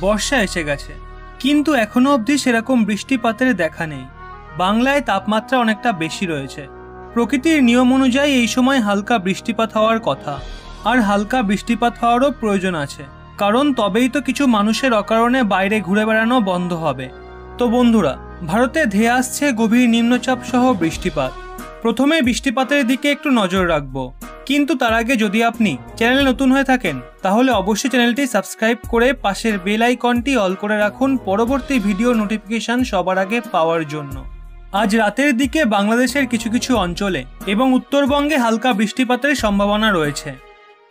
বর্ষা এসে গেছে, কিন্তু এখনো অবধি সেরকম বৃষ্টিপাতের দেখা নেই। বাংলায় তাপমাত্রা অনেকটা বেশি রয়েছে। প্রকৃতির নিয়ম অনুযায়ী এই সময় হালকা বৃষ্টিপাত হওয়ার কথা, আর হালকা বৃষ্টিপাত হওয়ারও প্রয়োজন আছে, কারণ তবেই তো কিছু মানুষের অকারণে বাইরে ঘুরে বেড়ানো বন্ধ হবে। তো বন্ধুরা, ভারতে ধেয়ে আসছে গভীর নিম্নচাপ সহ বৃষ্টিপাত। প্রথমে বৃষ্টিপাতের দিকে একটু নজর রাখবো, কিন্তু তার আগে যদি আপনি চ্যানেলে নতুন হয়ে থাকেন তাহলে অবশ্যই চ্যানেলটি সাবস্ক্রাইব করে পাশের বেল আইকনটি অল করে রাখুন পরবর্তী ভিডিও নোটিফিকেশন সবার আগে পাওয়ার জন্য। আজ রাতের দিকে বাংলাদেশের কিছু কিছু অঞ্চলে এবং উত্তরবঙ্গে হালকা বৃষ্টিপাতের সম্ভাবনা রয়েছে,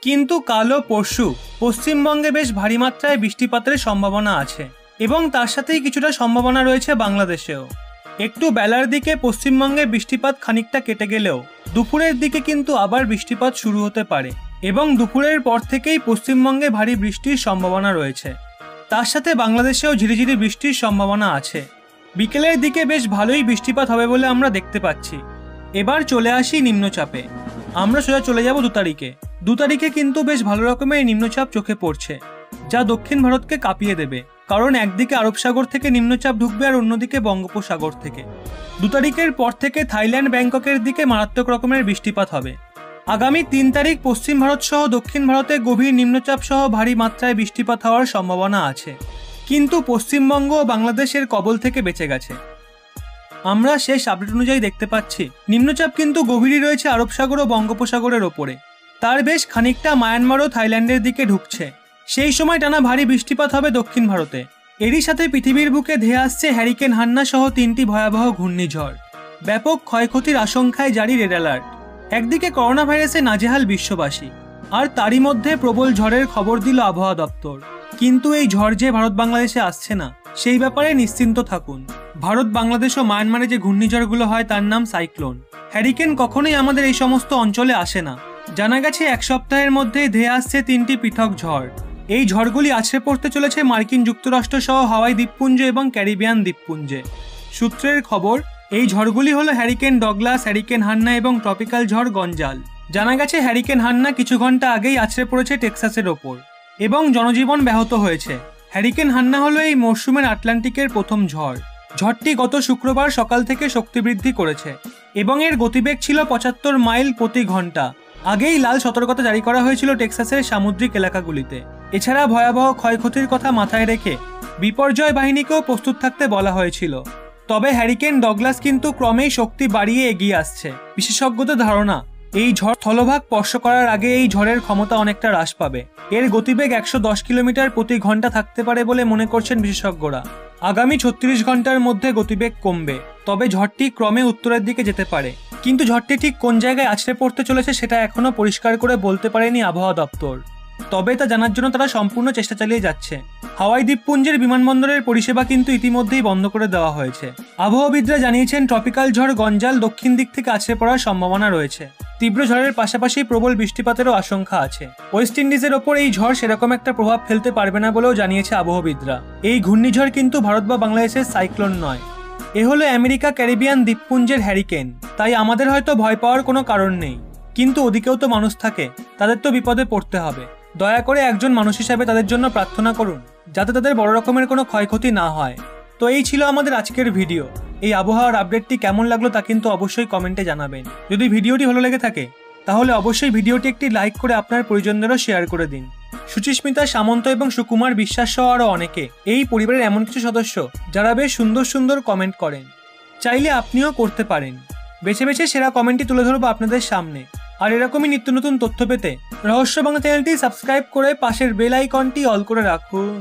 কিন্তু কাল ও পরশু পশ্চিমবঙ্গে বেশ ভারী মাত্রায় বৃষ্টিপাতের সম্ভাবনা আছে এবং তার সাথেই কিছুটা সম্ভাবনা রয়েছে বাংলাদেশেও। একটু বেলার দিকে পশ্চিমবঙ্গে বৃষ্টিপাত খানিকটা কেটে গেলেও দুপুরের দিকে কিন্তু আবার বৃষ্টিপাত শুরু হতে পারে এবং দুপুরের পর থেকেই পশ্চিমবঙ্গে ভারী বৃষ্টির সম্ভাবনা রয়েছে। তার সাথে বাংলাদেশেও ঝিরিঝিরি বৃষ্টির সম্ভাবনা আছে। বিকেলের দিকে বেশ ভালোই বৃষ্টিপাত হবে বলে আমরা দেখতে পাচ্ছি। এবার চলে আসি নিম্নচাপে। আমরা সোজা চলে যাব 2 তারিখে। 2 তারিখে কিন্তু বেশ ভালো রকমের নিম্নচাপ চোখে পড়ছে, যা দক্ষিণ ভারতকে কাঁপিয়ে দেবে, কারণ একদিকে আরব সাগর থেকে নিম্নচাপ ঢুকবে আর অন্যদিকে বঙ্গোপসাগর থেকে। 2 তারিখের পর থেকে থাইল্যান্ড ব্যাংককের দিকে মারাত্মক রকমের বৃষ্টিপাত হবে। আগামী 3 তারিখ পশ্চিম ভারত সহ দক্ষিণ ভারতে গভীর নিম্নচাপ সহ ভারী মাত্রায় বৃষ্টিপাত হওয়ার সম্ভাবনা আছে, কিন্তু পশ্চিমবঙ্গ ও বাংলাদেশের কবল থেকে বেঁচে গেছে। আমরা শেষ আপডেট অনুযায়ী দেখতে পাচ্ছি নিম্নচাপ কিন্তু গভীরই রয়েছে আরব সাগর ও বঙ্গোপসাগরের ওপরে। তার বেশ খানিকটা মায়ানমার ও থাইল্যান্ডের দিকে ঢুকছে। সেই সময় টানা ভারী বৃষ্টিপাত হবে দক্ষিণ ভারতে। এরই সাথে পৃথিবীর বুকে ধেয়ে আসছে হ্যারিকেন হান্না সহ 3টি ভয়াবহ ঘূর্ণিঝড়। ব্যাপক ক্ষয়ক্ষতির আশঙ্কায় জারি রেড অ্যালার্ট। একদিকে করোনা ভাইরাসে নাজেহাল বিশ্ববাসী, আর তারই মধ্যে প্রবল ঝড়ের খবর দিল আবহাওয়া দপ্তর। কিন্তু এই ঝড় যে ভারত বাংলাদেশে আসছে না সেই ব্যাপারে নিশ্চিন্ত থাকুন। ভারত বাংলাদেশ ও মায়ানমারে যে ঘূর্ণিঝড়গুলো হয় তার নাম সাইক্লোন। হ্যারিকেন কখনোই আমাদের এই সমস্ত অঞ্চলে আসে না। জানা গেছে 1 সপ্তাহের মধ্যেই ধেয়ে আসছে 3টি পৃথক ঝড়। এই ঝড়গুলি আছড়ে পড়তে চলেছে মার্কিন যুক্তরাষ্ট্র সহ হাওয়াই দ্বীপপুঞ্জ এবং ক্যারিবিয়ান দ্বীপপুঞ্জে। সূত্রের খবর, এই ঝড়গুলি হলো হ্যারিকেন ডগলাস, হ্যারিকেন হান্না এবং ট্রপিক্যাল ঝড় গঞ্জাল। জানা গেছে হ্যারিকেন হান্না কিছু ঘন্টা আগেই আছড়ে পড়েছে টেক্সাসের ওপর এবং জনজীবন ব্যাহত হয়েছে। হ্যারিকেন হান্না হলো এই মরশুমের আটলান্টিকের প্রথম ঝড়। ঝড়টি গত শুক্রবার সকাল থেকে শক্তি বৃদ্ধি করেছে এবং এর গতিবেগ ছিল 75 মাইল প্রতি ঘন্টা। আগেই লাল সতর্কতা জারি করা হয়েছিল টেক্সাসের সামুদ্রিক এলাকাগুলিতে। এছাড়া ভয়াবহ ক্ষয়ক্ষতির কথা মাথায় রেখে বিপর্যয় বাহিনীকেও প্রস্তুত থাকতে বলা হয়েছিল। তবে হ্যারিকেন ডগলাস কিন্তু ক্রমেই শক্তি বাড়িয়ে এগিয়ে আসছে। বিশেষজ্ঞদের ধারণা, এই ঝড় স্থলভাগ স্পর্শ করার আগে এই ঝড়ের ক্ষমতা অনেকটা হ্রাস পাবে। এর গতিবেগ 110 কিলোমিটার প্রতি ঘন্টা থাকতে পারে বলে মনে করছেন বিশেষজ্ঞরা। আগামী 36 ঘন্টার মধ্যে গতিবেগ কমবে, তবে ঝড়টি ক্রমে উত্তরের দিকে যেতে পারে। কিন্তু ঝড়টি ঠিক কোন জায়গায় আছড়ে পড়তে চলেছে সেটা এখনো পরিষ্কার করে বলতে পারেনি আবহাওয়া দপ্তর। তবে তা জানার জন্য তারা সম্পূর্ণ চেষ্টা চালিয়ে যাচ্ছে। হাওয়াই দ্বীপপুঞ্জের বিমানবন্দরের পরিষেবা কিন্তু ইতিমধ্যেই বন্ধ করে দেওয়া হয়েছে। আবহাওয়াবিদরা জানিয়েছেন ট্রপিক্যাল ঝড় গঞ্জাল দক্ষিণ দিক থেকে আছড়ে পড়ার সম্ভাবনা রয়েছে। তীব্র ঝড়ের পাশাপাশি প্রবল বৃষ্টিপাতেরও আশঙ্কা আছে। ওয়েস্ট ইন্ডিজের ওপর এই ঝড় সেরকম একটা প্রভাব ফেলতে পারবে না বলেও জানিয়েছে আবহাওয়াবিদরা। এই ঘূর্ণিঝড় কিন্তু ভারত বা বাংলাদেশের সাইক্লোন নয়। এ হলো আমেরিকা ক্যারিবিয়ান দ্বীপপুঞ্জের হ্যারিকেন। তাই আমাদের হয়তো ভয় পাওয়ার কোনো কারণ নেই, কিন্তু ওদিকেও তো মানুষ থাকে, তাদের তো বিপদে পড়তে হবে। দয়া করে একজন মানুষ হিসাবে তাদের জন্য প্রার্থনা করুন যাতে তাদের বড় রকমের কোনো ক্ষয়ক্ষতি না হয়। তো এই ছিল আমাদের আজকের ভিডিও। এই আবহাওয়ার আপডেটটি কেমন লাগলো তা কিন্তু অবশ্যই কমেন্টে জানাবেন। যদি ভিডিওটি ভালো লেগে থাকে তাহলে অবশ্যই ভিডিওটি একটি লাইক করে আপনার পরিজনদেরও শেয়ার করে দিন। সুচিস্মিতা সামন্ত এবং সুকুমার বিশ্বাস সহ আরও অনেকে এই পরিবারের এমন কিছু সদস্য যারা বেশ সুন্দর সুন্দর কমেন্ট করেন। চাইলে আপনিও করতে পারেন। বেছে বেছে সেরা কমেন্টটি তুলে ধরবো আপনাদের সামনে। আর এরকমই নিত্য নতুন তথ্য পেতে রহস্য বাংলা চ্যানেলটি সাবস্ক্রাইব করে পাশের বেল আইকনটি অল করে রাখুন।